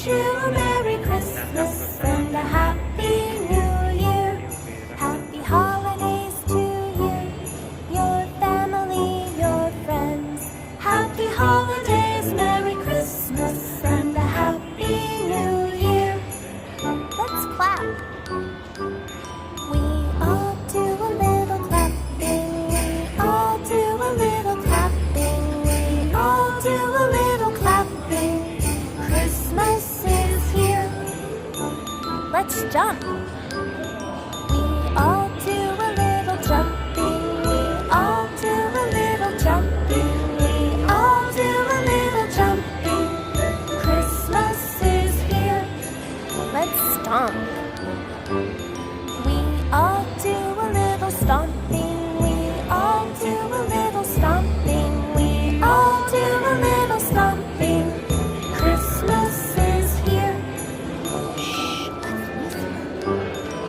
wish you a Merry Christmas and a Happy New Year. Happy holidays to you, your family, your friends. Happy holidays, Merry Christmas and a Happy New Year. Let's clap. We all do a little clapping. We all do a little clapping. We all do a little clapping. Christmas is here. Let's jump.